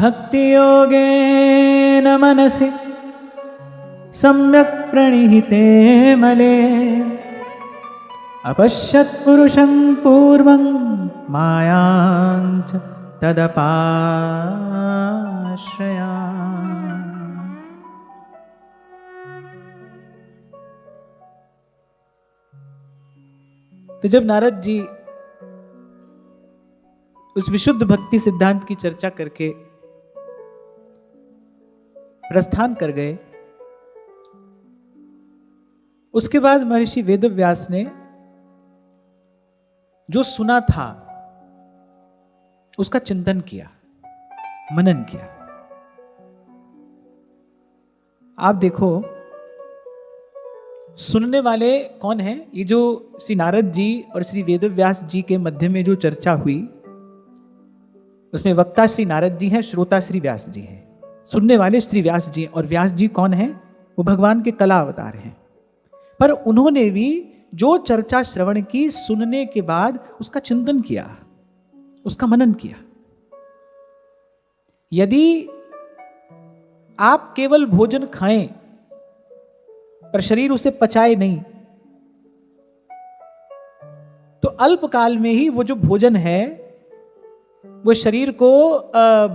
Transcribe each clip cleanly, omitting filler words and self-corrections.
भक्ति योगेन मनसि सम्यक् प्रणिहिते मले अपश्यत् पुरुषं पूर्वं मायाञ्च तदपाश्रया। तो जब नारद जी उस विशुद्ध भक्ति सिद्धांत की चर्चा करके प्रस्थान कर गए, उसके बाद महर्षि वेदव्यास ने जो सुना था उसका चिंतन किया, मनन किया। आप देखो सुनने वाले कौन हैं? ये जो श्री नारद जी और श्री वेदव्यास जी के मध्य में जो चर्चा हुई, उसमें वक्ता श्री नारद जी हैं, श्रोता श्री व्यास जी हैं, सुनने वाले श्री व्यास जी। और व्यास जी कौन हैं? वो भगवान के कला अवतार हैं। पर उन्होंने भी जो चर्चा श्रवण की, सुनने के बाद उसका चिंतन किया, उसका मनन किया। यदि आप केवल भोजन खाएं पर शरीर उसे पचाए नहीं, तो अल्पकाल में ही वो जो भोजन है वो शरीर को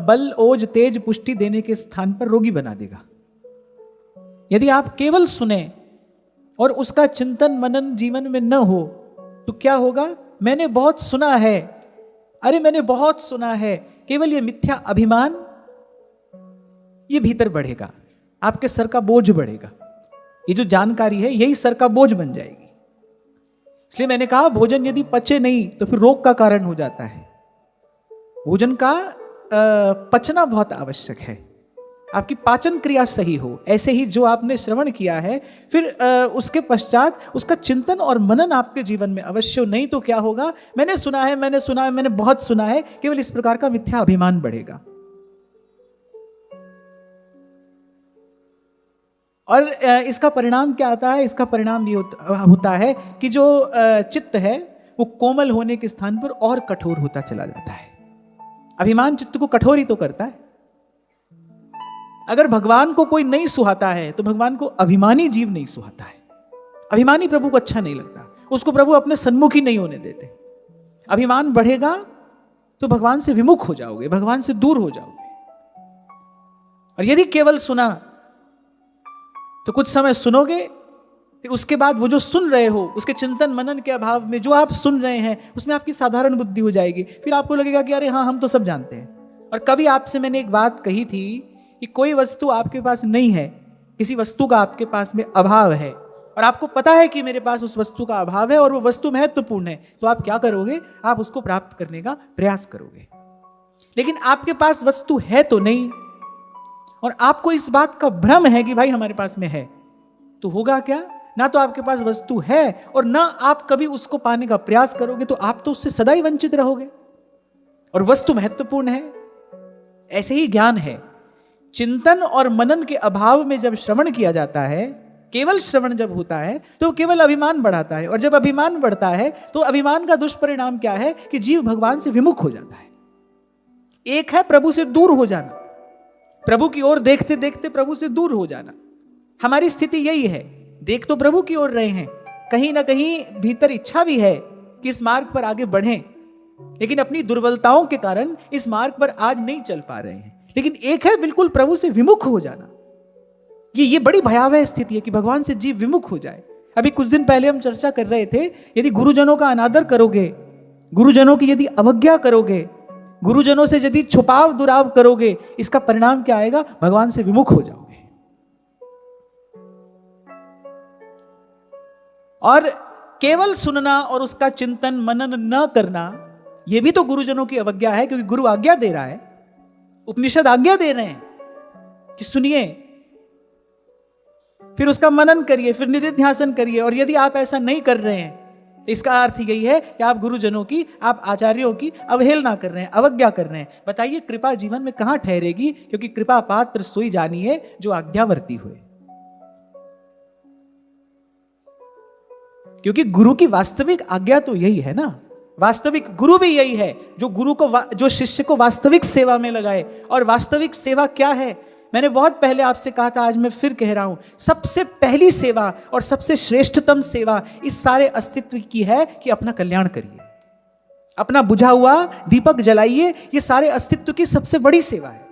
बल, ओज, तेज, पुष्टि देने के स्थान पर रोगी बना देगा। यदि आप केवल सुने और उसका चिंतन मनन जीवन में न हो तो क्या होगा? मैंने बहुत सुना है, अरे मैंने बहुत सुना है, केवल ये मिथ्या अभिमान ये भीतर बढ़ेगा, आपके सर का बोझ बढ़ेगा। ये जो जानकारी है यही सर का बोझ बन जाएगी। इसलिए मैंने कहा भोजन यदि पचे नहीं तो फिर रोग का कारण हो जाता है। भोजन का पचना बहुत आवश्यक है, आपकी पाचन क्रिया सही हो। ऐसे ही जो आपने श्रवण किया है फिर उसके पश्चात उसका चिंतन और मनन आपके जीवन में अवश्य हो। नहीं तो क्या होगा? मैंने सुना है, मैंने सुना है, मैंने बहुत सुना है, केवल इस प्रकार का मिथ्या अभिमान बढ़ेगा। और इसका परिणाम क्या आता है? इसका परिणाम ये होता है कि जो चित्त है वो कोमल होने के स्थान पर और कठोर होता चला जाता है। अभिमान चित्त को कठोर ही तो करता है। अगर भगवान को कोई नहीं सुहाता है तो भगवान को अभिमानी जीव नहीं सुहाता है। अभिमानी प्रभु को अच्छा नहीं लगता, उसको प्रभु अपने सन्मुख ही नहीं होने देते। अभिमान बढ़ेगा तो भगवान से विमुख हो जाओगे, भगवान से दूर हो जाओगे। और यदि केवल सुना तो कुछ समय सुनोगे, फिर उसके बाद वो जो सुन रहे हो उसके चिंतन मनन के अभाव में जो आप सुन रहे हैं उसमें आपकी साधारण बुद्धि हो जाएगी। फिर आपको लगेगा कि अरे हाँ, हम तो सब जानते हैं। और कभी आपसे मैंने एक बात कही थी कि कोई वस्तु आपके पास नहीं है, किसी वस्तु का आपके पास में अभाव है और आपको पता है कि मेरे पास उस वस्तु का अभाव है और वो वस्तु महत्वपूर्ण है, तो आप क्या करोगे? आप उसको प्राप्त करने का प्रयास करोगे। लेकिन आपके पास वस्तु है तो नहीं और आपको इस बात का भ्रम है कि भाई हमारे पास में है, तो होगा क्या? ना तो आपके पास वस्तु है और ना आप कभी उसको पाने का प्रयास करोगे, तो आप तो उससे सदा ही वंचित रहोगे। और वस्तु महत्वपूर्ण है। ऐसे ही ज्ञान है। चिंतन और मनन के अभाव में जब श्रवण किया जाता है, केवल श्रवण जब होता है तो केवल अभिमान बढ़ाता है। और जब अभिमान बढ़ता है तो अभिमान का दुष्परिणाम क्या है कि जीव भगवान से विमुख हो जाता है। एक है प्रभु से दूर हो जाना, प्रभु की ओर देखते देखते प्रभु से दूर हो जाना। हमारी स्थिति यही है, देख तो प्रभु की ओर रहे हैं, कहीं ना कहीं भीतर इच्छा भी है कि इस मार्ग पर आगे बढ़ें, लेकिन अपनी दुर्बलताओं के कारण इस मार्ग पर आज नहीं चल पा रहे हैं। लेकिन एक है बिल्कुल प्रभु से विमुख हो जाना। ये बड़ी भयावह स्थिति है कि भगवान से जीव विमुख हो जाए। अभी कुछ दिन पहले हम चर्चा कर रहे थे, यदि गुरुजनों का अनादर करोगे, गुरुजनों की यदि अवज्ञा करोगे, गुरुजनों से यदि छुपाव दुराव करोगे, इसका परिणाम क्या आएगा? भगवान से विमुख हो जाओगे। और केवल सुनना और उसका चिंतन मनन न करना, यह भी तो गुरुजनों की अवज्ञा है, क्योंकि गुरु आज्ञा दे रहा है, उपनिषद आज्ञा दे रहे हैं कि सुनिए, फिर उसका मनन करिए, फिर निधिध्यासन करिए। और यदि आप ऐसा नहीं कर रहे हैं तो इसका अर्थ यही है कि आप गुरुजनों की, आप आचार्यों की अवहेलना कर रहे हैं, अवज्ञा कर रहे हैं। बताइए कृपा जीवन में कहां ठहरेगी? क्योंकि कृपा पात्र सोई जानिए जो आज्ञावर्ती हुए। क्योंकि गुरु की वास्तविक आज्ञा तो यही है ना वास्तविक गुरु भी यही है, जो गुरु को जो शिष्य को वास्तविक सेवा में लगाए। और वास्तविक सेवा क्या है? मैंने बहुत पहले आपसे कहा था, आज मैं फिर कह रहा हूं, सबसे पहली सेवा और सबसे श्रेष्ठतम सेवा इस सारे अस्तित्व की है कि अपना कल्याण करिए, अपना बुझा हुआ दीपक जलाइए। ये सारे अस्तित्व की सबसे बड़ी सेवा है।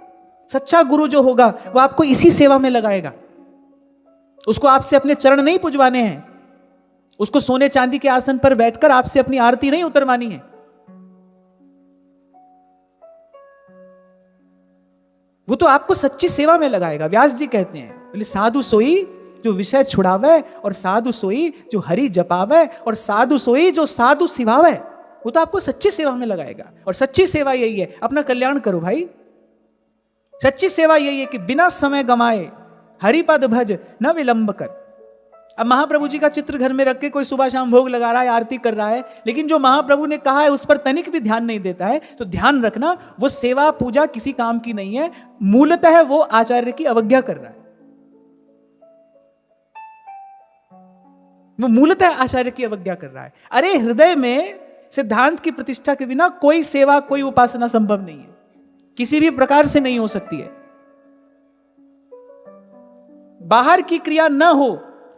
सच्चा गुरु जो होगा वो आपको इसी सेवा में लगाएगा। उसको आपसे अपने चरण नहीं पुजवाने हैं, उसको सोने चांदी के आसन पर बैठकर आपसे अपनी आरती नहीं उतरवानी है। वो तो आपको सच्ची सेवा में लगाएगा। व्यास जी कहते हैं, बोले साधु सोई जो विषय छुड़ावे, और साधु सोई जो हरि जपावे, और साधु सोई जो साधु सिवावे। वो तो आपको सच्ची सेवा में लगाएगा। और सच्ची सेवा यही है, अपना कल्याण करो भाई। सच्ची सेवा यही है कि बिना समय गमाए हरिपद भज न विलंब कर। अब महाप्रभु जी का चित्र घर में रख के कोई सुबह शाम भोग लगा रहा है, आरती कर रहा है, लेकिन जो महाप्रभु ने कहा है उस पर तनिक भी ध्यान नहीं देता है, तो ध्यान रखना वो सेवा पूजा किसी काम की नहीं है। मूलतः वो आचार्य की अवज्ञा कर रहा है। वो मूलतः आचार्य की अवज्ञा कर रहा है। अरे हृदय में सिद्धांत की प्रतिष्ठा के बिना कोई सेवा, कोई उपासना संभव नहीं है, किसी भी प्रकार से नहीं हो सकती है। बाहर की क्रिया न हो,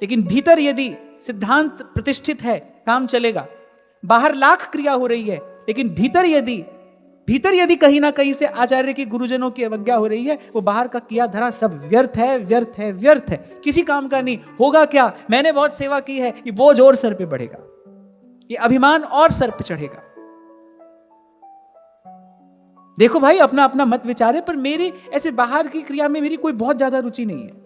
लेकिन भीतर यदि सिद्धांत प्रतिष्ठित है, काम चलेगा। बाहर लाख क्रिया हो रही है, लेकिन भीतर यदि कहीं ना कहीं से आचार्य की, गुरुजनों की अवज्ञा हो रही है, वो बाहर का किया धरा सब व्यर्थ है, व्यर्थ है, व्यर्थ है, किसी काम का नहीं। होगा क्या? मैंने बहुत सेवा की है, ये बोझ और सर पे बढ़ेगा, ये अभिमान और सर पे चढ़ेगा। देखो भाई, अपना अपना मत विचारे, पर मेरी ऐसे बाहर की क्रिया में मेरी कोई बहुत ज्यादा रुचि नहीं है।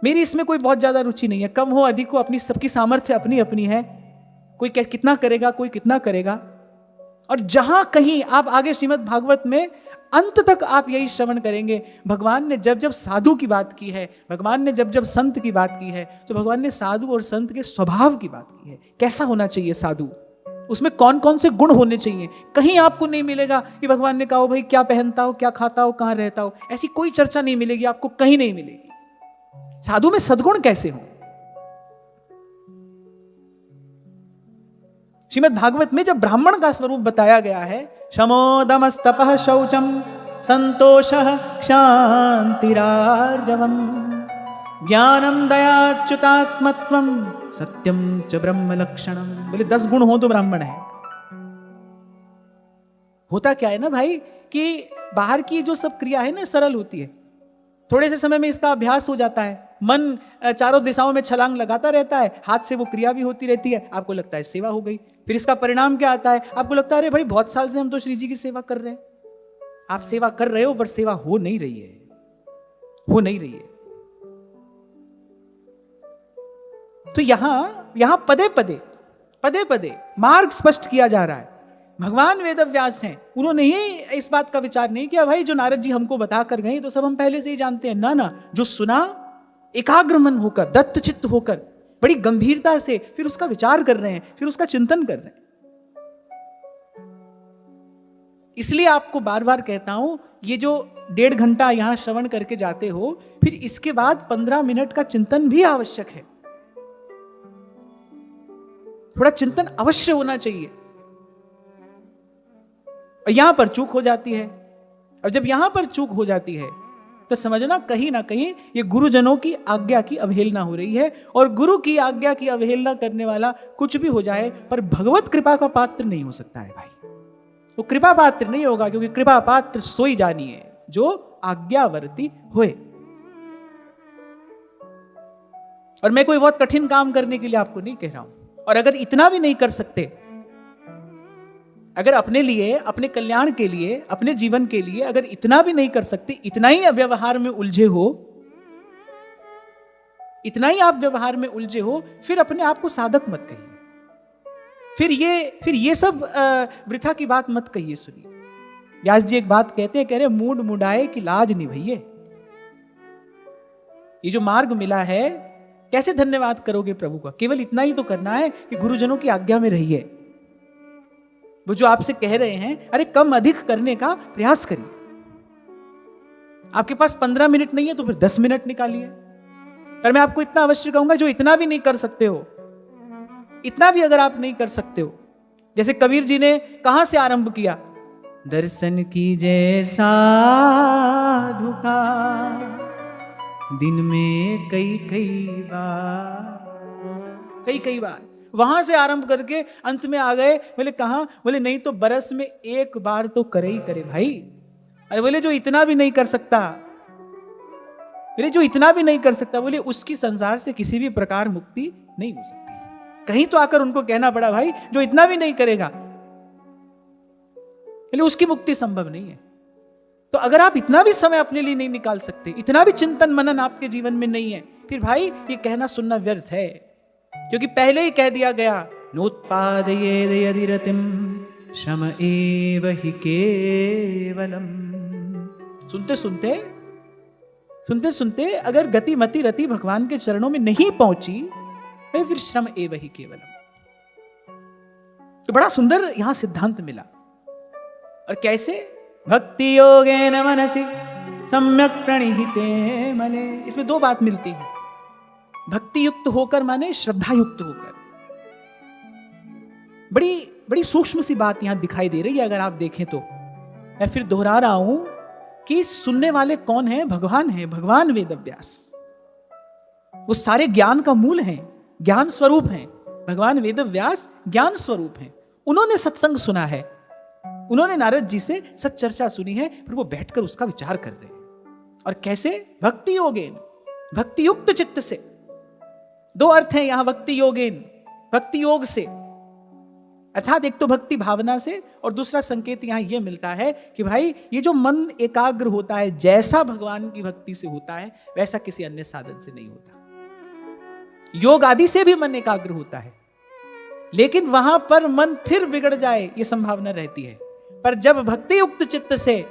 मेरी इसमें कोई बहुत ज्यादा रुचि नहीं है। कम हो अधिक हो, अपनी सबकी सामर्थ्य अपनी अपनी है। कोई कितना करेगा, कोई कितना करेगा। और जहां कहीं आप आगे श्रीमद् भागवत में अंत तक आप यही श्रवण करेंगे, भगवान ने जब जब साधु की बात की है, भगवान ने जब जब संत की बात की है, तो भगवान ने साधु और संत के स्वभाव की बात की है। कैसा होना चाहिए साधु, उसमें कौन कौन से गुण होने चाहिए। कहीं आपको नहीं मिलेगा कि भगवान ने कहा हो भाई क्या पहनता हो, क्या खाता हो, कहां रहता हो। ऐसी कोई चर्चा नहीं मिलेगी आपको, कहीं नहीं मिलेगी। साधु में सद्गुण कैसे हो? श्रीमद् भागवत में जब ब्राह्मण का स्वरूप बताया गया है, शमो दमस्तपः शौचम संतोषः क्षान्तिरार्जवम् ज्ञानम दयाच्युतात्मत्वम सत्यम च ब्रह्म लक्षणम। बोले 10 गुण हो तो ब्राह्मण है। होता क्या है ना भाई, कि बाहर की जो सब क्रिया है ना सरल होती है, थोड़े से समय में इसका अभ्यास हो जाता है। मन चारों दिशाओं में छलांग लगाता रहता है, हाथ से वो क्रिया भी होती रहती है, आपको लगता है सेवा हो गई। फिर इसका परिणाम क्या आता है? आपको लगता है अरे भाई बहुत साल से हम तो श्री जी की सेवा कर रहे हैं। आप सेवा कर रहे हो पर सेवा हो नहीं रही है, हो नहीं रही है। तो यहां पदे पदे मार्ग स्पष्ट किया जा रहा है। भगवान वेदव्यास हैं, उन्होंने ही इस बात का विचार नहीं किया भाई जो नारद जी हमको बता कर गए तो सब हम पहले से ही जानते हैं। ना, जो सुना एकाग्र मन होकर, दत्त चित्त होकर, बड़ी गंभीरता से फिर उसका विचार कर रहे हैं, फिर उसका चिंतन कर रहे हैं। इसलिए आपको बार बार कहता हूं, ये जो 1.5 घंटा यहां श्रवण करके जाते हो, फिर इसके बाद 15 मिनट का चिंतन भी आवश्यक है। थोड़ा चिंतन अवश्य होना चाहिए। और यहां पर चूक हो जाती है। और जब यहां पर चूक हो जाती है तो समझना कहीं ना कहीं ये गुरुजनों की आज्ञा की अवहेलना हो रही है। और गुरु की आज्ञा की अवहेलना करने वाला कुछ भी हो जाए पर भगवत कृपा का पात्र नहीं हो सकता है भाई। वो कृपा पात्र नहीं होगा, क्योंकि कृपा पात्र सोई जानिए जो आज्ञावर्ती होए। और मैं कोई बहुत कठिन काम करने के लिए आपको नहीं कह रहा हूं। और अगर इतना भी नहीं कर सकते, अगर अपने लिए, अपने कल्याण के लिए, अपने जीवन के लिए अगर इतना भी नहीं कर सकते, इतना ही व्यवहार में उलझे हो, इतना ही आप व्यवहार में उलझे हो, फिर अपने आप को साधक मत कहिए। फिर ये सब वृथा की बात मत कहिए। सुनिए, व्यास जी एक बात कहते हैं, कह रहे मूड मुडाए की लाज निभइए। ये जो मार्ग मिला है, कैसे धन्यवाद करोगे प्रभु का? केवल इतना ही तो करना है कि गुरुजनों की आज्ञा में रहिए। वो जो आपसे कह रहे हैं, अरे कम अधिक करने का प्रयास करिए। आपके पास 15 मिनट नहीं है तो फिर 10 मिनट निकालिए। पर मैं आपको इतना अवश्य कहूंगा, जो इतना भी नहीं कर सकते हो, इतना भी अगर आप नहीं कर सकते हो, जैसे कबीर जी ने कहां से आरंभ किया, दर्शन कीजिए साधु का दिन में कई कई बार, वहां से आरंभ करके अंत में आ गए। बोले कहां? बोले नहीं तो बरस में एक बार तो करे ही करे भाई। अरे बोले जो इतना भी नहीं कर सकता, बोले जो इतना भी नहीं कर सकता, बोले उसकी संसार से किसी भी प्रकार मुक्ति नहीं हो सकती। कहीं तो आकर उनको कहना पड़ा भाई जो इतना भी नहीं करेगा, बोले उसकी मुक्ति संभव नहीं है। तो अगर आप इतना भी समय अपने लिए नहीं निकाल सकते, इतना भी चिंतन मनन आपके जीवन में नहीं है, फिर भाई ये कहना सुनना व्यर्थ है, क्योंकि पहले ही कह दिया गया नोत्पादयेद यदि रतिम श्रम एव हि केवलम। सुनते सुनते अगर गति मति रति भगवान के चरणों में नहीं पहुंची, फिर श्रम एव हि केवलम। तो बड़ा सुंदर यहां सिद्धांत मिला। और कैसे? भक्ति योगेन मनसि सम्यक प्रणिहिते मने। इसमें दो बात मिलती है, भक्ति युक्त होकर माने श्रद्धा युक्त होकर। बड़ी बड़ी सूक्ष्म सी बात यहां दिखाई दे रही है अगर आप देखें तो। मैं फिर दोहरा रहा हूं कि सुनने वाले कौन है? भगवान है, भगवान वेदव्यास। वो सारे ज्ञान का मूल है, ज्ञान स्वरूप है। भगवान वेदव्यास ज्ञान स्वरूप है। उन्होंने सत्संग सुना है, उन्होंने नारद जी से सच्चर्चा सुनी है, फिर वो बैठकर उसका विचार कर रहे हैं। और कैसे? भक्ति योगेन, भक्ति युक्त चित्त से। दो अर्थ हैं यहां भक्ति योगेन, भक्ति योग से, अर्थात एक तो भक्ति भावना से, और दूसरा संकेत यहां यह मिलता है कि भाई ये जो मन एकाग्र होता है, जैसा भगवान की भक्ति से होता है वैसा किसी अन्य साधन से नहीं होता। योग आदि से भी मन एकाग्र होता है, लेकिन वहां पर मन फिर बिगड़ जाए ये संभावना रहती है। पर जब भक्ति युक्त चित्त से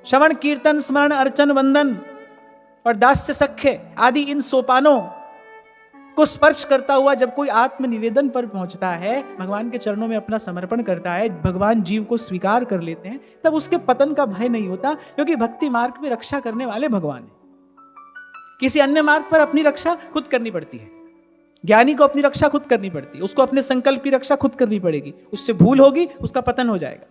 श्रवण कीर्तन स्मरण अर्चन वंदन और दास्य सख्य आदि इन सोपानों को स्पर्श करता हुआ जब कोई आत्म निवेदन पर पहुंचता है, भगवान के चरणों में अपना समर्पण करता है, भगवान जीव को स्वीकार कर लेते हैं, तब उसके पतन का भय नहीं होता, क्योंकि भक्ति मार्ग में रक्षा करने वाले भगवान है। किसी अन्य मार्ग पर अपनी रक्षा खुद करनी पड़ती है। ज्ञानी को अपनी रक्षा खुद करनी पड़ती है, उसको अपने संकल्प की रक्षा खुद करनी पड़ेगी, उससे भूल होगी उसका पतन हो जाएगा।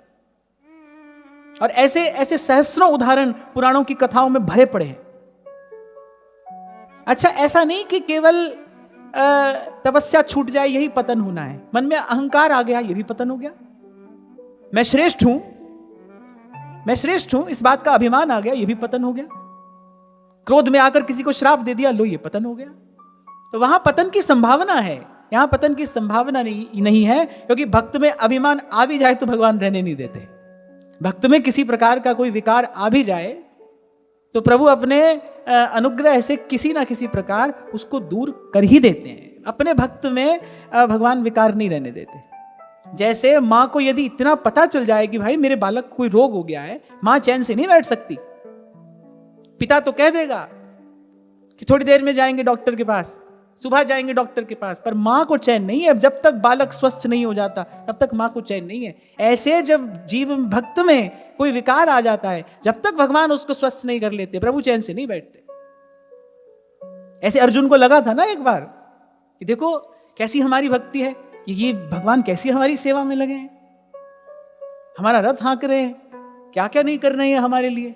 और ऐसे ऐसे सहस्रों उदाहरण पुराणों की कथाओं में भरे पड़े हैं। अच्छा, ऐसा नहीं कि केवल तपस्या छूट जाए यही पतन होना है। मन में अहंकार आ गया यही पतन हो गया। मैं श्रेष्ठ हूं इस बात का अभिमान आ गया, यह भी पतन हो गया। क्रोध में आकर किसी को श्राप दे दिया, लो ये पतन हो गया। तो वहां पतन की संभावना है, यहां पतन की संभावना नहीं है, क्योंकि भक्त में अभिमान आ भी जाए तो भगवान रहने नहीं देते। भक्त में किसी प्रकार का कोई विकार आ भी जाए तो प्रभु अपने अनुग्रह से किसी ना किसी प्रकार उसको दूर कर ही देते हैं। अपने भक्त में भगवान विकार नहीं रहने देते। जैसे माँ को यदि इतना पता चल जाए कि भाई मेरे बालक को कोई रोग हो गया है, माँ चैन से नहीं बैठ सकती। पिता तो कह देगा कि थोड़ी देर में जाएंगे डॉक्टर के पास, सुबह जाएंगे डॉक्टर के पास, पर माँ को चैन नहीं है। जब तक बालक स्वस्थ नहीं हो जाता तब तक माँ को चैन नहीं है। ऐसे जब जीव भक्त में कोई विकार आ जाता है, जब तक भगवान उसको स्वस्थ नहीं कर लेते, प्रभु चैन से नहीं बैठते। ऐसे अर्जुन को लगा था ना एक बार कि देखो कैसी हमारी भक्ति है, ये भगवान कैसी हमारी सेवा में लगे हैं, हमारा रथ हाँक रहे हैं, क्या क्या नहीं कर रहे हैं हमारे लिए।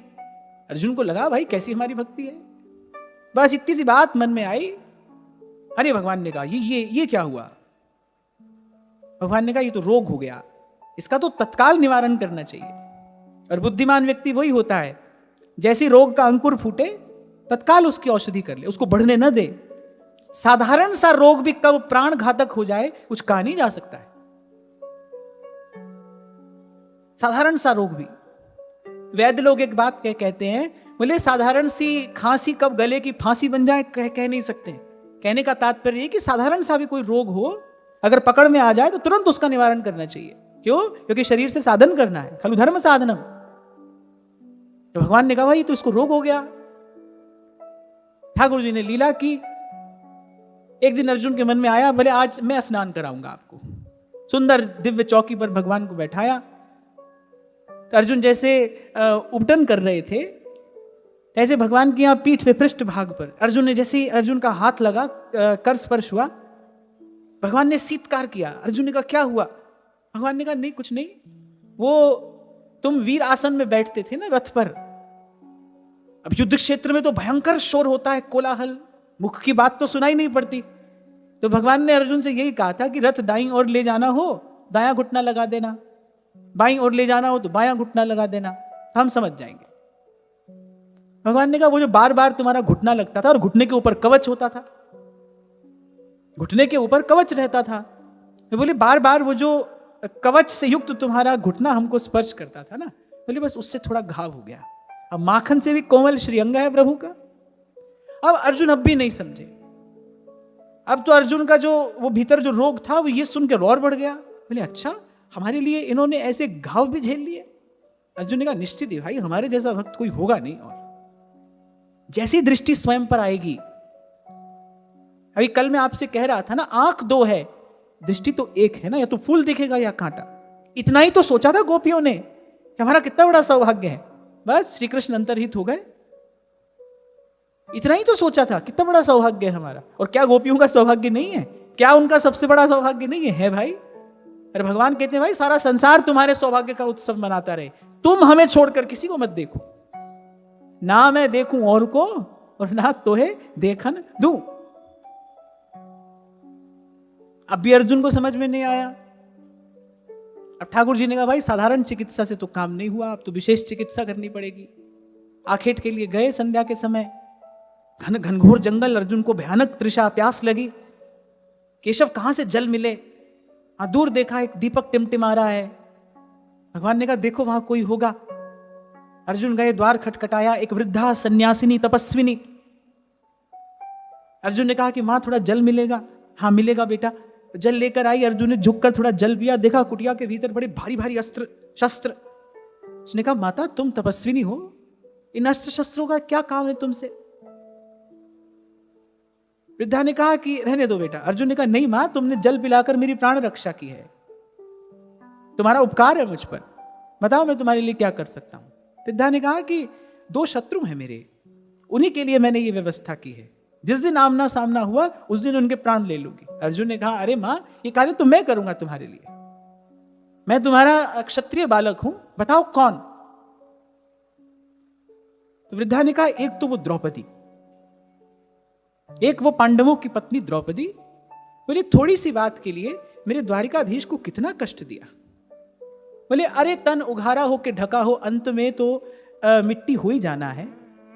अर्जुन को लगा भाई कैसी हमारी भक्ति है। बस इतनी सी बात मन में आई। अरे भगवान ने कहा ये क्या हुआ? भगवान ने कहा ये तो रोग हो गया, इसका तो तत्काल निवारण करना चाहिए। और बुद्धिमान व्यक्ति वही होता है, जैसी रोग का अंकुर फूटे तत्काल उसकी औषधि कर ले, उसको बढ़ने न दे। साधारण सा रोग भी कब प्राण घातक हो जाए कुछ कहा नहीं जा सकता है। साधारण सा रोग भी, वैद्य लोग एक बात कहते हैं, बोले साधारण सी खांसी कब गले की फांसी बन जाए कह नहीं सकते। कहने का तात्पर्य है कि साधारण सा भी कोई रोग हो, अगर पकड़ में आ जाए तो तुरंत उसका निवारण करना चाहिए। क्यों? क्योंकि शरीर से साधन करना है, खलु धर्म साधनम। तो भगवान ने कहा भाई तो इसको रोग हो गया। ठाकुर जी ने लीला की। एक दिन अर्जुन के मन में आया, बोले आज मैं स्नान कराऊंगा आपको। सुंदर दिव्य चौकी पर भगवान को बैठाया। तो अर्जुन जैसे उपटन कर रहे थे, ऐसे भगवान की यहाँ पीठ पे पृष्ठ भाग पर अर्जुन ने, जैसे अर्जुन का हाथ लगा, कर स्पर्श हुआ, भगवान ने सीतकार किया। अर्जुन ने कहा क्या हुआ? भगवान ने कहा नहीं कुछ नहीं, वो तुम वीर आसन में बैठते थे ना रथ पर, अब युद्ध क्षेत्र में तो भयंकर शोर होता है, कोलाहल, मुख की बात तो सुनाई नहीं पड़ती। तो भगवान ने अर्जुन से यही कहा था कि रथ दाईं ओर ले जाना हो दायां घुटना लगा देना, बाईं ओर ले जाना हो तो बायां घुटना लगा देना, हम समझ जाएंगे। भगवान ने कहा वो जो बार बार तुम्हारा घुटना लगता था और घुटने के ऊपर कवच होता था, घुटने के ऊपर कवच रहता था, तो बोले बार बार वो जो कवच से युक्त तुम्हारा घुटना हमको स्पर्श करता था ना, बोले बस उससे थोड़ा घाव हो गया। अब माखन से भी कोमल श्रीअंग है प्रभु का। अब अर्जुन अब भी नहीं समझे। अब तो अर्जुन का जो वो भीतर जो रोग था वो ये सुन के और बढ़ गया। बोले अच्छा, हमारे लिए इन्होंने ऐसे घाव भी झेल लिए? अर्जुन ने कहा निश्चित ही भाई, हमारे जैसा भक्त कोई होगा नहीं। और जैसी दृष्टि स्वयं पर आएगी, अभी कल मैं आपसे कह रहा था ना, आंख दो है, दृष्टि तो एक है ना, या तो फूल दिखेगा या कांटा। इतना ही तो सोचा था गोपियों ने कि हमारा कितना बड़ा सौभाग्य है, बस श्री कृष्ण अंतर्हित हो गए। इतना ही तो सोचा था, कितना बड़ा सौभाग्य है हमारा। और क्या गोपियों का सौभाग्य नहीं है? क्या उनका सबसे बड़ा सौभाग्य नहीं है भाई? अरे भगवान कहते हैं भाई सारा संसार तुम्हारे सौभाग्य का उत्सव मनाता रहे, तुम हमें छोड़कर किसी को मत देखो, ना मैं देखूं और को और ना तोहे देखन दूं। अब भी अर्जुन को समझ में नहीं आया। अब ठाकुर जी ने कहा भाई साधारण चिकित्सा से तो काम नहीं हुआ, अब तो विशेष चिकित्सा करनी पड़ेगी। आखेट के लिए गए संध्या के समय, घनघोर जंगल, अर्जुन को भयानक तृषा प्यास लगी। केशव कहां से जल मिले? दूर देखा एक दीपक टिमटिमा रहा है। भगवान ने कहा देखो वहां कोई होगा। अर्जुन गए, द्वार खटखटाया, एक वृद्धा सन्यासिनी तपस्विनी। अर्जुन ने कहा कि मां थोड़ा जल मिलेगा? हाँ मिलेगा बेटा। जल लेकर आई। अर्जुन ने झुककर थोड़ा जल पिया, देखा कुटिया के भीतर बड़े भारी भारी अस्त्र शस्त्र। उसने कहा माता तुम तपस्विनी हो, इन अस्त्र शस्त्रों का क्या काम है तुमसे? वृद्धा ने कहा कि रहने दो बेटा। अर्जुन ने कहा नहीं मां, तुमने जल पिलाकर मेरी प्राण रक्षा की है, तुम्हारा उपकार है मुझ पर, बताओ मैं तुम्हारे लिए क्या कर सकता हूं। वृद्धा ने कहा कि 2 शत्रु हैं मेरे, उन्हीं के लिए मैंने ये व्यवस्था की है, जिस दिन आमना सामना हुआ उस दिन उनके प्राण ले लूंगी। अर्जुन ने कहा अरे मां, ये कार्य तो मैं करूंगा तुम्हारे लिए, मैं तुम्हारा क्षत्रिय बालक हूं, बताओ कौन? तो वृद्धा ने कहा एक तो वो द्रौपदी, एक वो पांडवों की पत्नी द्रौपदी। बोले थोड़ी सी बात के लिए मेरे द्वारिकाधीश को कितना कष्ट दिया। बोले अरे तन उघारा हो के ढका हो, अंत में तो मिट्टी हो ही जाना है।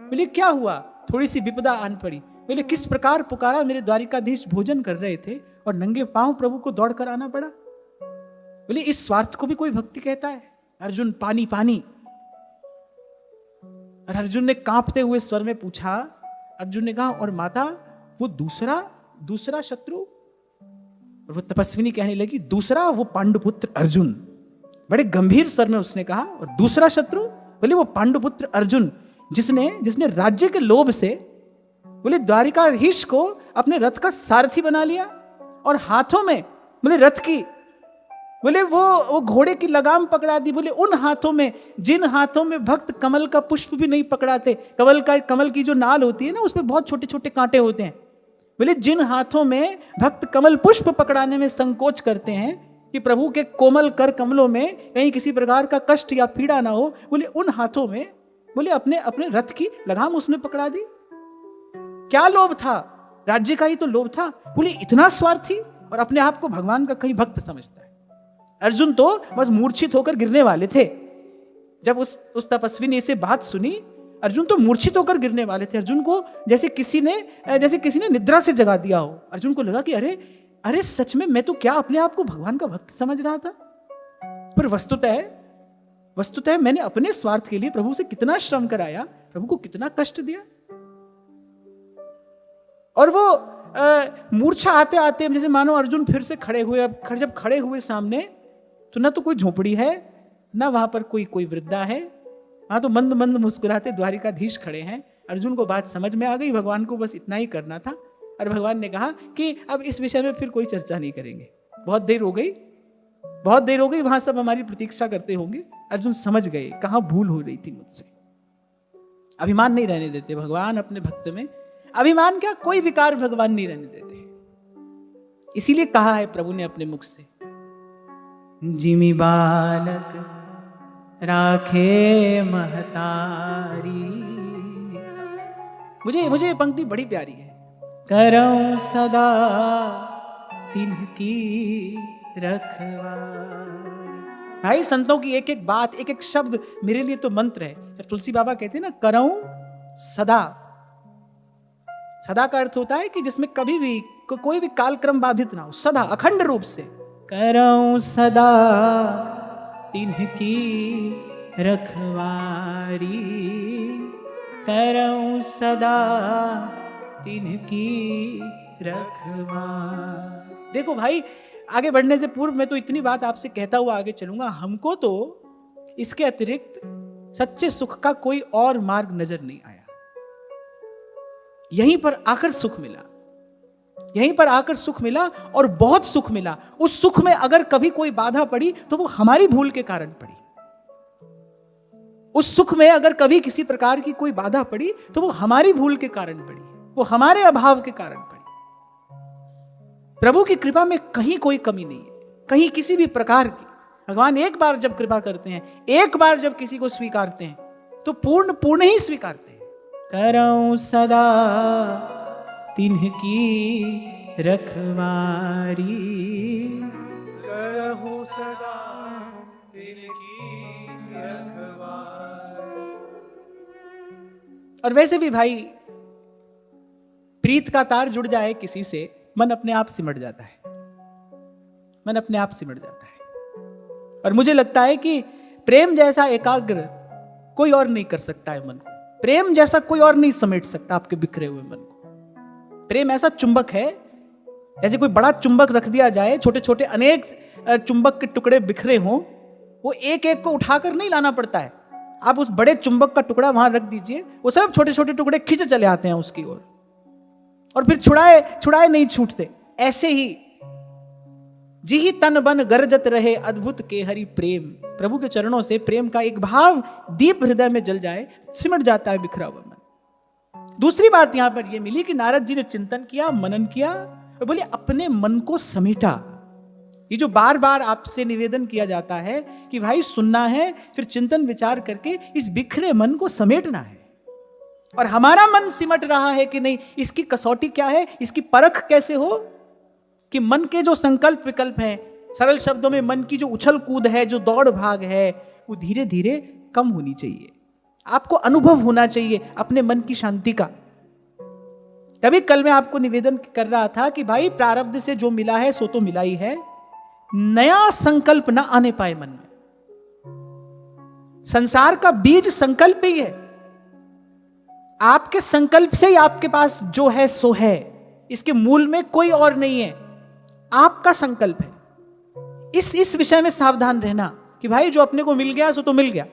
बोले क्या हुआ? थोड़ी सी विपदा आन पड़ी। बोले किस प्रकार पुकारा, मेरे द्वारिकाधीश भोजन कर रहे थे और नंगे पांव प्रभु को दौड़ कर आना पड़ा। बोले इस स्वार्थ को भी कोई भक्ति कहता है? अर्जुन पानी पानी। और अर्जुन ने कांपते हुए स्वर में पूछा, अर्जुन ने कहा और माता वो दूसरा शत्रु? और वो तपस्विनी कहने लगी दूसरा वो पांडुपुत्र अर्जुन। बड़े गंभीर स्वर में उसने कहा और दूसरा शत्रु? बोले वो पांडुपुत्र अर्जुन, जिसने राज्य के लोभ से बोले द्वारिकाधीश को अपने रथ का सारथी बना लिया और हाथों में बोले रथ की बोले वो घोड़े की लगाम पकड़ा दी। बोले उन हाथों में जिन हाथों में भक्त कमल का पुष्प भी नहीं पकड़ाते, कमल की जो नाल होती है ना उसमें बहुत छोटे छोटे कांटे होते हैं। बोले जिन हाथों में भक्त कमल पुष्प पकड़ाने में संकोच करते हैं कि प्रभु के कोमल कर कमलों में कहीं किसी प्रकार का कष्ट या पीड़ा ना हो, बोले उन हाथों में बोले अपने रथ की लगाम उसने पकड़ा दी। क्या लोभ था? राज्य का ही तो लोभ था। बोले इतना स्वार्थी और अपने आप को भगवान का कहीं भक्त समझता है। अर्जुन तो बस मूर्छित होकर गिरने वाले थे। जब उस तपस्विनी से बात सुनी, अर्जुन तो मूर्छित होकर गिरने वाले थे। अर्जुन को जैसे किसी ने निद्रा से जगा दिया हो। अर्जुन को लगा कि अरे सच में मैं तो क्या अपने आप को भगवान का भक्त समझ रहा था, पर वस्तुतः मैंने अपने स्वार्थ के लिए प्रभु से कितना श्रम कराया, प्रभु को कितना कष्ट दिया। और वो मूर्छा आते आते जैसे मानो अर्जुन फिर से खड़े हुए। अब जब खड़े हुए सामने तो ना तो कोई झोपड़ी है, ना वहां पर कोई वृद्धा है, वहां तो मंद मंद मुस्कुराते द्वारिकाधीश खड़े हैं। अर्जुन को बात समझ में आ गई, भगवान को बस इतना ही करना था। और भगवान ने कहा कि अब इस विषय में फिर कोई चर्चा नहीं करेंगे, बहुत देर हो गई, वहां सब हमारी प्रतीक्षा करते होंगे। अर्जुन समझ गए कहां भूल हो रही थी मुझसे। अभिमान नहीं रहने देते भगवान अपने भक्त में। अभिमान क्या, कोई विकार भगवान नहीं रहने देते। इसीलिए कहा है प्रभु ने अपने मुख से, जिमि बालक राखे महतारी। मुझे पंक्ति बड़ी प्यारी है। करऊं सदा तिन्हकी रखवारी। भाई संतों की एक एक बात, एक एक शब्द मेरे लिए तो मंत्र है। जब तुलसी बाबा कहते हैं ना करऊं सदा, सदा का अर्थ होता है कि जिसमें कभी भी कोई भी कालक्रम बाधित ना हो, सदा अखंड रूप से। करऊं सदा तिन्हकी रखवारी, करऊं सदा तिन्हकी रखवारी। देखो भाई, आगे बढ़ने से पूर्व मैं तो इतनी बात आपसे कहता हुआ आगे चलूंगा। हमको तो इसके अतिरिक्त सच्चे सुख का कोई और मार्ग नजर नहीं आया। यहीं पर आकर सुख मिला, यहीं पर आकर सुख मिला और बहुत सुख मिला। उस सुख में अगर कभी कोई बाधा पड़ी तो वो हमारी भूल के कारण पड़ी। उस सुख में अगर कभी किसी प्रकार की कोई बाधा पड़ी तो वो हमारी भूल के कारण पड़ी, वो हमारे अभाव के कारण पड़ी। प्रभु की कृपा में कहीं कोई कमी नहीं है, कहीं किसी भी प्रकार की। भगवान एक बार जब कृपा करते हैं, एक बार जब किसी को स्वीकारते हैं तो पूर्ण ही स्वीकारते हैं। करऊं सदा तिन्हकी रखवारी, करहूं सदा तिन्हकी रखवारी। और वैसे भी भाई, प्रीत का तार जुड़ जाए किसी से, मन अपने आप सिमट जाता है, मन अपने आप सिमट जाता है। और मुझे लगता है कि प्रेम जैसा एकाग्र कोई और नहीं कर सकता है मन को। प्रेम जैसा कोई और नहीं समेट सकता आपके बिखरे हुए मन को। प्रेम ऐसा चुंबक है, जैसे कोई बड़ा चुंबक रख दिया जाए, छोटे छोटे अनेक चुंबक के टुकड़े बिखरे हों, वो एक एक को उठाकर नहीं लाना पड़ता है। आप उस बड़े चुंबक का टुकड़ा वहां रख दीजिए, वो सब छोटे छोटे टुकड़े खींचे चले आते हैं उसकी ओर, और फिर छुड़ाए नहीं छूटते। ऐसे ही जी तन बन गरजत रहे अद्भुत के हरि प्रेम। प्रभु के चरणों से प्रेम का एक भाव दीप हृदय में जल जाए, सिमट जाता है बिखरा हुआ मन। दूसरी बात यहां पर यह मिली कि नारद जी ने चिंतन किया, मनन किया और बोले अपने मन को समेटा। ये जो बार बार आपसे निवेदन किया जाता है कि भाई सुनना है, फिर चिंतन विचार करके इस बिखरे मन को समेटना है। और हमारा मन सिमट रहा है कि नहीं, इसकी कसौटी क्या है, इसकी परख कैसे हो कि मन के जो संकल्प विकल्प हैं, सरल शब्दों में मन की जो उछल कूद है, जो दौड़ भाग है, वो धीरे धीरे कम होनी चाहिए। आपको अनुभव होना चाहिए अपने मन की शांति का। तभी कल मैं आपको निवेदन कर रहा था कि भाई प्रारब्ध से जो मिला है सो तो मिला ही है, नया संकल्प ना आने पाए मन में। संसार का बीज संकल्प ही है। आपके संकल्प से ही आपके पास जो है सो है, इसके मूल में कोई और नहीं है, आपका संकल्प है। इस विषय में सावधान रहना कि भाई जो अपने को मिल गया सो तो मिल गया,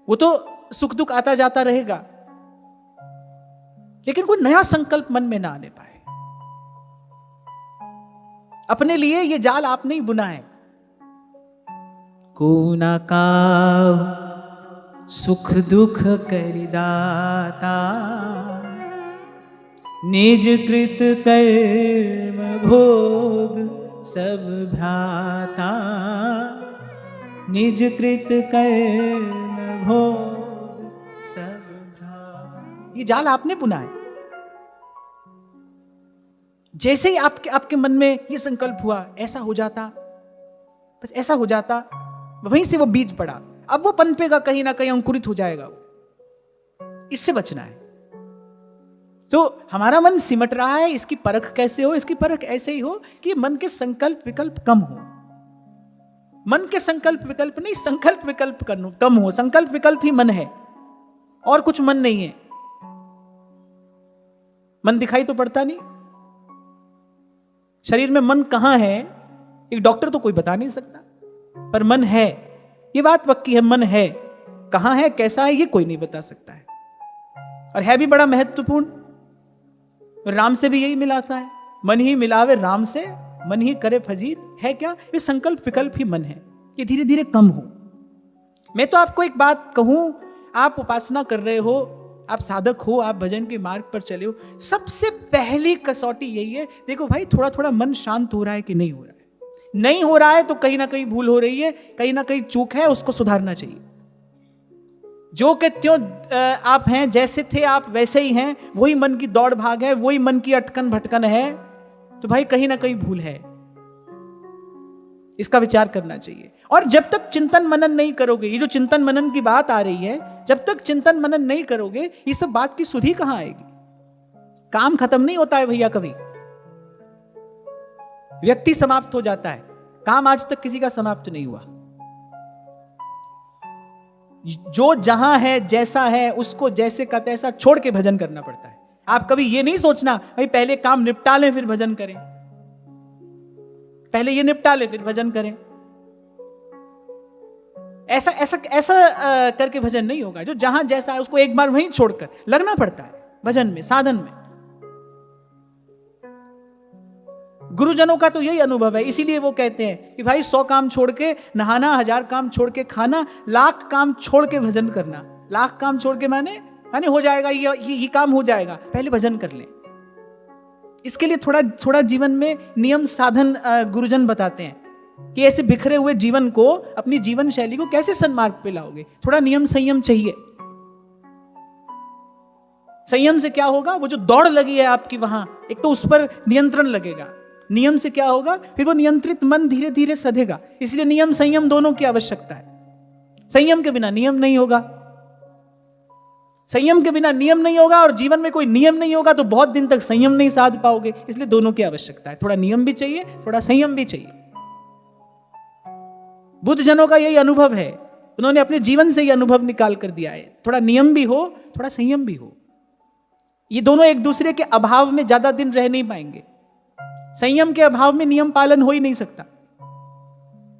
वो तो सुख दुख आता जाता रहेगा, लेकिन कोई नया संकल्प मन में ना आने पाए। अपने लिए ये जाल आपने ही बुना है। को ना का सुख दुख करिदाता, निज कृत कर्म भोग सब भ्राता, निज कृत कर्म भोग सब भ्राता। ये जाल आपने बुना है। जैसे ही आपके मन में ये संकल्प हुआ, ऐसा हो जाता, बस ऐसा हो जाता, वहीं से वो बीज पड़ा, अब वो पनपेगा, कहीं ना कहीं अंकुरित हो जाएगा। इससे बचना है। तो हमारा मन सिमट रहा है, इसकी परख कैसे हो? इसकी परख ऐसे ही हो कि मन के संकल्प विकल्प कम हो। मन के संकल्प विकल्प नहीं, संकल्प विकल्प कम हो। संकल्प विकल्प ही मन है, और कुछ मन नहीं है। मन दिखाई तो पड़ता नहीं, शरीर में मन कहां है एक डॉक्टर तो कोई बता नहीं सकता, पर मन है, ये बात पक्की है। मन है, कहां है, कैसा है, ये कोई नहीं बता सकता है, और है भी बड़ा महत्वपूर्ण। राम से भी यही मिलाता है, मन ही मिलावे राम से, मन ही करे फजीत। है क्या? ये संकल्प विकल्प ही मन है, ये धीरे धीरे कम हो। मैं तो आपको एक बात कहूं, आप उपासना कर रहे हो, आप साधक हो, आप भजन के मार्ग पर चले हो, सबसे पहली कसौटी यही है, देखो भाई थोड़ा थोड़ा मन शांत हो रहा है कि नहीं हो रहा है। नहीं हो रहा है तो कहीं ना कहीं भूल हो रही है, कहीं ना कहीं चूक है, उसको सुधारना चाहिए। जो कि त्यों आप हैं, जैसे थे आप वैसे ही हैं, वही मन की दौड़ भाग है, वही मन की अटकन भटकन है, तो भाई कहीं ना कहीं भूल है, इसका विचार करना चाहिए। और जब तक चिंतन मनन नहीं करोगे, ये जो चिंतन मनन की बात आ रही है, जब तक चिंतन मनन नहीं करोगे, ये सब बात की सुधि कहां आएगी? काम खत्म नहीं होता है भैया कभी, व्यक्ति समाप्त हो जाता है, काम आज तक किसी का समाप्त नहीं हुआ। जो जहां है, जैसा है, उसको जैसे का तैसा छोड़ के भजन करना पड़ता है। आप कभी ये नहीं सोचना भाई पहले काम निपटा लें फिर भजन करें, पहले ये निपटा ले फिर भजन करें। ऐसा ऐसा ऐसा करके भजन नहीं होगा। जो जहां जैसा है उसको एक बार वहीं छोड़कर लगना पड़ता है भजन में, साधन में। गुरुजनों का तो यही अनुभव है, इसीलिए वो कहते हैं कि भाई 100 काम छोड़ के नहाना, 1000 काम छोड़ के खाना, 1,00,000 काम छोड़ के भजन करना। 1,00,000 काम छोड़ के माने हो जाएगा, ये काम हो जाएगा, पहले भजन कर ले। इसके लिए थोड़ा थोड़ा जीवन में नियम साधन गुरुजन बताते हैं कि ऐसे बिखरे हुए जीवन को, अपनी जीवन शैली को कैसे सन्मार्ग पे लाओगे। थोड़ा नियम संयम चाहिए। संयम से क्या होगा? वो जो दौड़ लगी है आपकी वहां, एक तो उस पर नियंत्रण लगेगा। नियम से क्या होगा? फिर वो नियंत्रित मन धीरे धीरे सधेगा। इसलिए नियम संयम दोनों की आवश्यकता है। संयम के बिना नियम नहीं होगा, संयम के बिना नियम नहीं होगा, और जीवन में कोई नियम नहीं होगा तो बहुत दिन तक संयम नहीं साध पाओगे। इसलिए दोनों की आवश्यकता है, थोड़ा नियम भी चाहिए, थोड़ा संयम भी चाहिए। बुद्ध जनों का यही अनुभव है, उन्होंने अपने जीवन से ही अनुभव निकाल कर दिया है। थोड़ा नियम भी हो, थोड़ा संयम भी हो। ये दोनों एक दूसरे के अभाव में ज्यादा दिन रह नहीं पाएंगे। संयम के अभाव में नियम पालन हो ही नहीं सकता।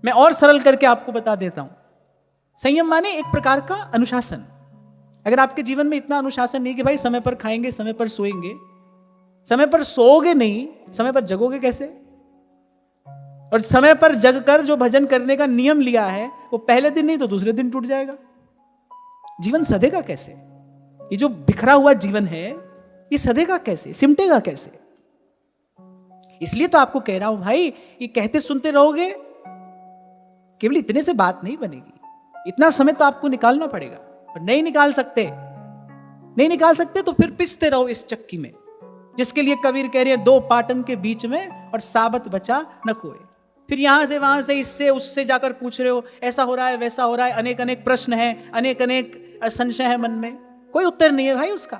मैं और सरल करके आपको बता देता हूं। संयम माने एक प्रकार का अनुशासन। अगर आपके जीवन में इतना अनुशासन नहीं कि भाई समय पर खाएंगे, समय पर सोएंगे, समय पर सोओगे नहीं, समय पर जगोगे कैसे? और समय पर जगकर जो भजन करने का नियम लिया है वो पहले दिन नहीं तो दूसरे दिन टूट जाएगा। जीवन सधेगा कैसे? ये जो बिखरा हुआ जीवन है ये सधेगा कैसे, सिमटेगा कैसे? इसलिए तो आपको कह रहा हूं भाई, ये कहते सुनते रहोगे, केवल इतने से बात नहीं बनेगी। इतना समय तो आपको निकालना पड़ेगा, और नहीं निकाल सकते तो फिर पिसते रहो इस चक्की में, जिसके लिए कबीर कह रहे हैं, 2 पाटन के बीच में और साबत बचा न कोई। फिर यहां से वहां से, इससे उससे जाकर पूछ रहे हो, ऐसा हो रहा है, वैसा हो रहा है, अनेक अनेक प्रश्न है, अनेक अनेक संशय है मन में, कोई उत्तर नहीं है भाई उसका,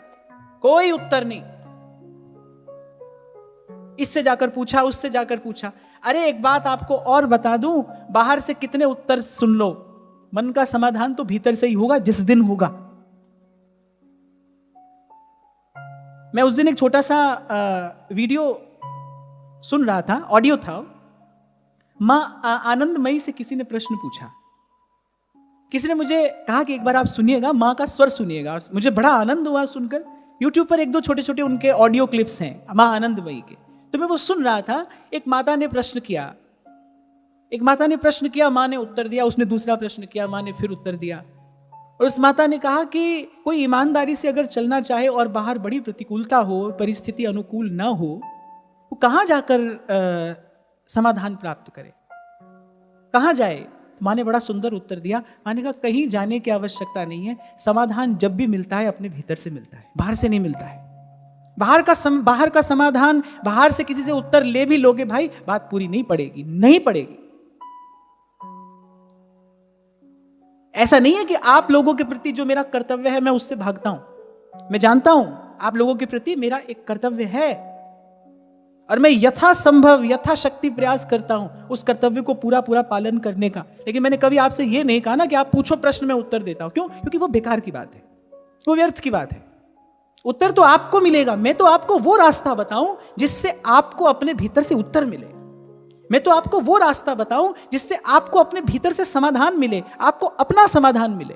कोई उत्तर नहीं। इससे जाकर पूछा, उससे जाकर पूछा। अरे एक बात आपको और बता दूं, बाहर से कितने उत्तर सुन लो, मन का समाधान तो भीतर से ही होगा, जिस दिन होगा। मैं उस दिन एक छोटा सा वीडियो सुन रहा था, ऑडियो था। मां आनंदमयी से किसी ने प्रश्न पूछा। किसी ने मुझे कहा कि एक बार आप सुनिएगा, मां का स्वर सुनिएगा। मुझे बड़ा आनंद हुआ सुनकर। यूट्यूब पर 1-2 छोटे छोटे उनके ऑडियो क्लिप्स हैं मां आनंदमयी के, तो मैं वो सुन रहा था। एक माता ने प्रश्न किया, मां ने उत्तर दिया, उसने दूसरा प्रश्न किया, मां ने फिर उत्तर दिया। और उस माता ने कहा कि कोई ईमानदारी से अगर चलना चाहे और बाहर बड़ी प्रतिकूलता हो, परिस्थिति अनुकूल ना हो, वो कहां जाकर समाधान प्राप्त करे, कहां जाए? तो मां ने बड़ा सुंदर उत्तर दिया। मां ने कहा कहीं जाने की आवश्यकता नहीं है, समाधान जब भी मिलता है अपने भीतर से मिलता है, बाहर से नहीं मिलता है। बाहर का समाधान, बाहर से किसी से उत्तर ले भी लोगे भाई, बात पूरी नहीं पड़ेगी। ऐसा नहीं है कि आप लोगों के प्रति जो मेरा कर्तव्य है मैं उससे भागता हूं। मैं जानता हूं आप लोगों के प्रति मेरा एक कर्तव्य है, और मैं यथासंभव यथाशक्ति प्रयास करता हूं उस कर्तव्य को पूरा पालन करने का। लेकिन मैंने कभी आपसे यह नहीं कहा ना कि आप पूछो प्रश्न में उत्तर देता हूं। क्यों? क्योंकि वो बेकार की बात है, वो व्यर्थ की बात है। उत्तर तो आपको मिलेगा। मैं तो आपको वो रास्ता बताऊं जिससे आपको अपने भीतर से उत्तर मिले। मैं तो आपको वो रास्ता बताऊं जिससे आपको अपने भीतर से समाधान मिले, आपको अपना समाधान मिले।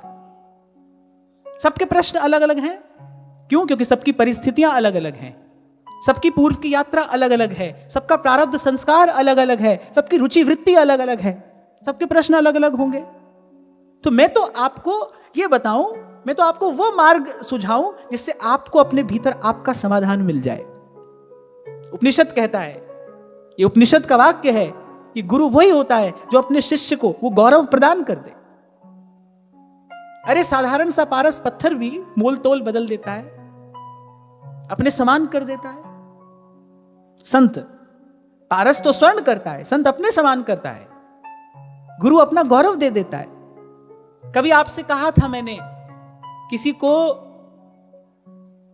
सबके प्रश्न अलग अलग हैं। क्यों? क्योंकि सबकी परिस्थितियां अलग अलग हैं, सबकी पूर्व की यात्रा अलग अलग है, सबका प्रारब्ध संस्कार अलग अलग है, सबकी रुचि वृत्ति अलग अलग है, सबके प्रश्न अलग अलग होंगे। तो मैं तो आपको ये बताऊं, मैं तो आपको वो मार्ग सुझाऊं जिससे आपको अपने भीतर आपका समाधान मिल जाए। उपनिषद कहता है, ये उपनिषद का वाक्य है कि गुरु वही होता है जो अपने शिष्य को वो गौरव प्रदान कर दे। अरे साधारण सा पारस पत्थर भी मोल तोल बदल देता है, अपने समान कर देता है। संत, पारस तो स्वर्ण करता है, संत अपने समान करता है, गुरु अपना गौरव दे देता है। कभी आपसे कहा था मैंने, किसी को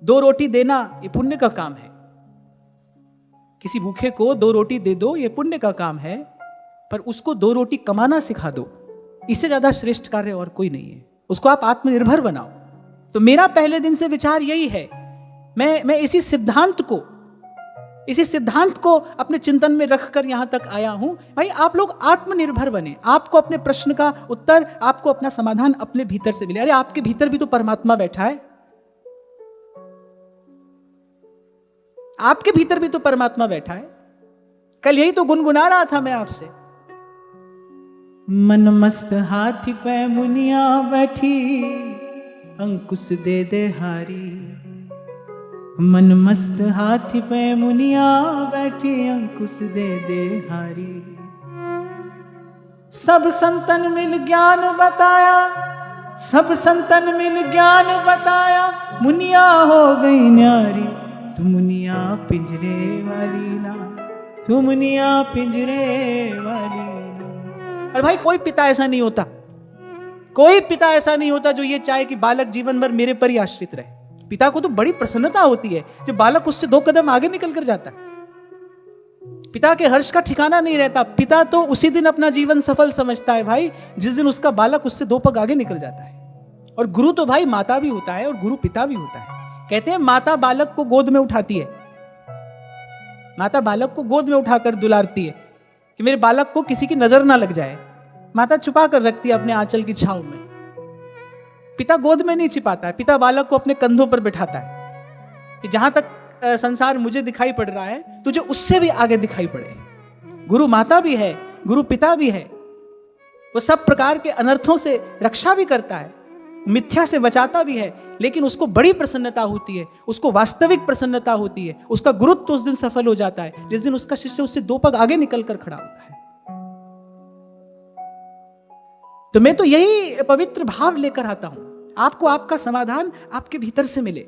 2 रोटी देना ये पुण्य का काम है, किसी भूखे को 2 रोटी दे दो ये पुण्य का काम है, पर उसको 2 रोटी कमाना सिखा दो, इससे ज्यादा श्रेष्ठ कार्य और कोई नहीं है। उसको आप आत्मनिर्भर बनाओ। तो मेरा पहले दिन से विचार यही है, मैं इसी सिद्धांत को अपने चिंतन में रखकर यहां तक आया हूं। भाई आप लोग आत्मनिर्भर बने, आपको अपने प्रश्न का उत्तर, आपको अपना समाधान अपने भीतर से मिले। अरे आपके भीतर भी तो परमात्मा बैठा है, आपके भीतर भी तो परमात्मा बैठा है। कल यही तो गुनगुना रहा था मैं आपसे, मन मस्त हाथी पे मुनिया बैठी, अंकुश दे दे हारी। मन मस्त हाथी पे मुनिया बैठी, अंकुश दे दे हारी। सब संतन मिल ज्ञान बताया, सब संतन मिल ज्ञान बताया, मुनिया हो गई न्यारी। तू मुनिया पिंजरे वाली ना, तू मुनिया पिंजरे वाली ना। और भाई कोई पिता ऐसा नहीं होता, कोई पिता ऐसा नहीं होता जो ये चाहे कि बालक जीवन भर मेरे पर ही आश्रित रहे। पिता को तो बड़ी प्रसन्नता होती है जब बालक उससे 2 कदम आगे निकल कर जाता है। पिता के हर्ष का ठिकाना नहीं रहता। पिता तो उसी दिन अपना जीवन सफल समझता है भाई जिस दिन उसका बालक उससे 2 पग आगे निकल जाता है। और गुरु तो भाई माता भी होता है और गुरु पिता भी होता है। कहते हैं माता बालक को गोद में उठाती है, माता बालक को गोद में उठाकर दुलारती है कि मेरे बालक को किसी की नजर ना लग जाए। माता छुपा कर रखती है अपने आंचल की छांव में। पिता गोद में नहीं छिपाता है, पिता बालक को अपने कंधों पर बिठाता है कि जहां तक संसार मुझे दिखाई पड़ रहा है तुझे उससे भी आगे दिखाई पड़े। गुरु माता भी है, गुरु पिता भी है। वो सब प्रकार के अनर्थों से रक्षा भी करता है, मिथ्या से बचाता भी है, लेकिन उसको बड़ी प्रसन्नता होती है, उसको वास्तविक प्रसन्नता होती है। उसका गुरुत्व तो उस दिन सफल हो जाता है जिस दिन उसका शिष्य उससे 2 पग आगे निकल कर खड़ा होता है। तो मैं तो यही पवित्र भाव लेकर आता हूं, आपको आपका समाधान आपके भीतर से मिले।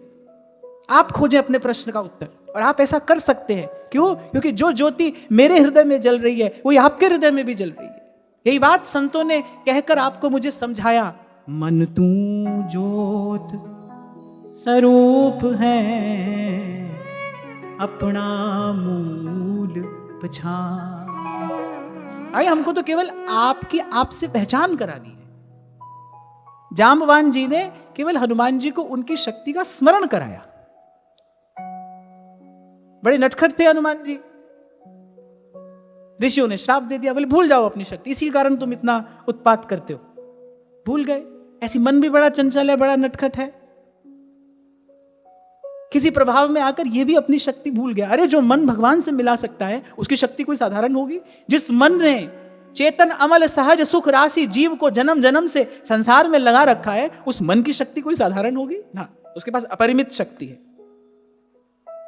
आप खोजें अपने प्रश्न का उत्तर, और आप ऐसा कर सकते हैं। क्यों? क्योंकि जो ज्योति मेरे हृदय में जल रही है वो आपके हृदय में भी जल रही है। यही बात संतों ने कहकर आपको मुझे समझाया, मन तू ज्योत स्वरूप है, अपना मूल पहचान। आइए, हमको तो केवल आपकी आपसे पहचान करानी है। जाम्बवान जी ने केवल हनुमान जी को उनकी शक्ति का स्मरण कराया। बड़े नटखट थे हनुमान जी, ऋषियों ने श्राप दे दिया, बोले भूल जाओ अपनी शक्ति, इसी कारण तुम इतना उत्पात करते हो। भूल गए। ऐसी मन भी बड़ा चंचल है, बड़ा नटखट है, किसी प्रभाव में आकर यह भी अपनी शक्ति भूल गया। अरे जो मन भगवान से मिला सकता है उसकी शक्ति कोई साधारण होगी? जिस मन ने चेतन अमल सहज सुख राशि जीव को जन्म जन्म से संसार में लगा रखा है, उस मन की शक्ति कोई साधारण होगी ना? उसके पास अपरिमित शक्ति है।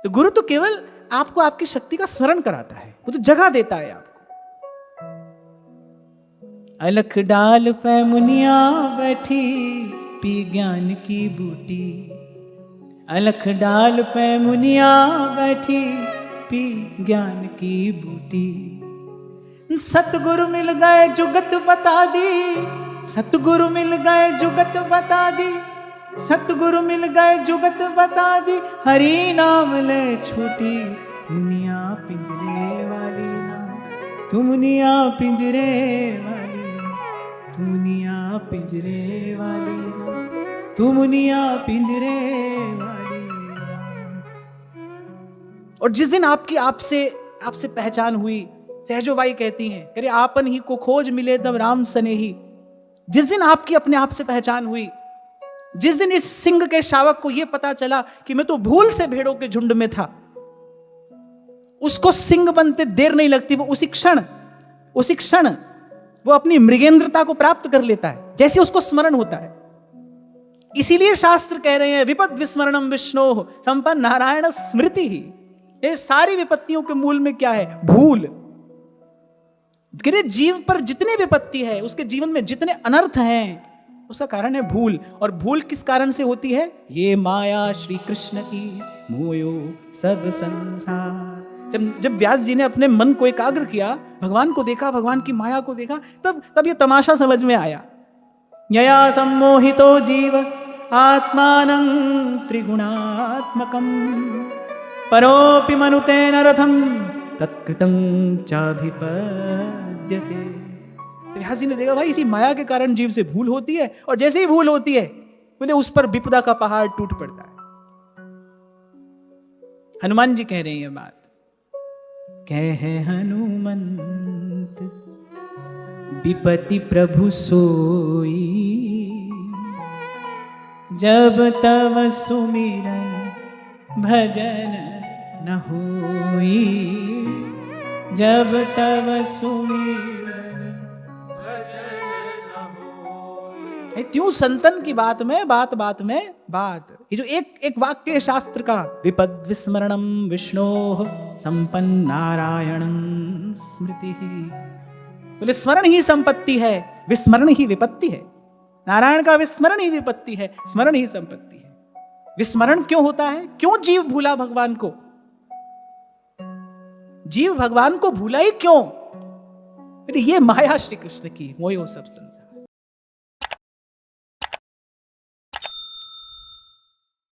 तो गुरु तो केवल आपको आपकी शक्ति का स्मरण कराता है, वो तो जगह देता है आपको। अलख डाल पे मुनिया बैठी, पी ज्ञान की बूटी। अलख डाल पे मुनिया बैठी, पी ज्ञान की बूटी। सतगुरु मिल गए जुगत बता दी, सतगुरु मिल गए जुगत बता दी, सतगुरु मिल गए जुगत बता दी। हरि नाम ले छूटी, मुनिया पिंजरे वाली ना, तू मुनिया पिंजरे वाली ना, तू मुनिया पिंजरे वाली ना, तू मुनिया पिंजरे वाली ना। और जिस दिन आपकी आपसे पहचान हुई, सहजोबाई कहती हैं, करे आपन ही को खोज मिले तब राम सनेही। जिस दिन आपकी अपने आप से पहचान हुई, जिस दिन इस सिंह के शावक को यह पता चला कि मैं तो भूल से भेड़ों के झुंड में था, उसको सिंह बनते देर नहीं लगती। वो उसी क्षण वो अपनी मृगेंद्रता को प्राप्त कर लेता है, जैसे उसको स्मरण होता है। इसीलिए शास्त्र कह रहे हैं विपद विस्मरणम विष्णो संपन्न नारायण स्मृति ही। ये सारी विपत्तियों के मूल में क्या है? भूल। जीव पर जितनी विपत्ति है, उसके जीवन में जितने अनर्थ हैं, उसका कारण है भूल। और भूल किस कारण से होती है? ये माया श्री कृष्ण की मोयो सब संसार। जब व्यास जी ने अपने मन को एकाग्र किया, भगवान को देखा, भगवान की माया को देखा, तब ये तमाशा समझ में आया। यया सम्मोहितो जीव आत्मानं त्रिगुणात्मकम् परोपि मनुते नरथम तत्कृतं चाभिपद्यते। व्यास जी ने देखा भाई इसी माया के कारण जीव से भूल होती है, और जैसे ही भूल होती है बोले उस पर विपदा का पहाड़ टूट पड़ता है। हनुमान जी कह रहे हैं ये बात, कहे हनुमंत विपति प्रभु सोई, जब तब सुमिरन भजन न होई, जब तब सुमिरन भजन न होई। त्यों संतन की बात में बात बात में बात। ये जो एक वाक्य है शास्त्र का, विपद विस्मरणम विष्णोः संपन्न नारायणं स्मृति। बोले स्मरण ही संपत्ति है, विस्मरण ही विपत्ति है। नारायण का विस्मरण ही विपत्ति है, स्मरण ही संपत्ति है। विस्मरण क्यों होता है? क्यों जीव भूला भगवान को? जीव भगवान को भूला ही क्यों? ये माया श्री कृष्ण की मोयो सब संसार।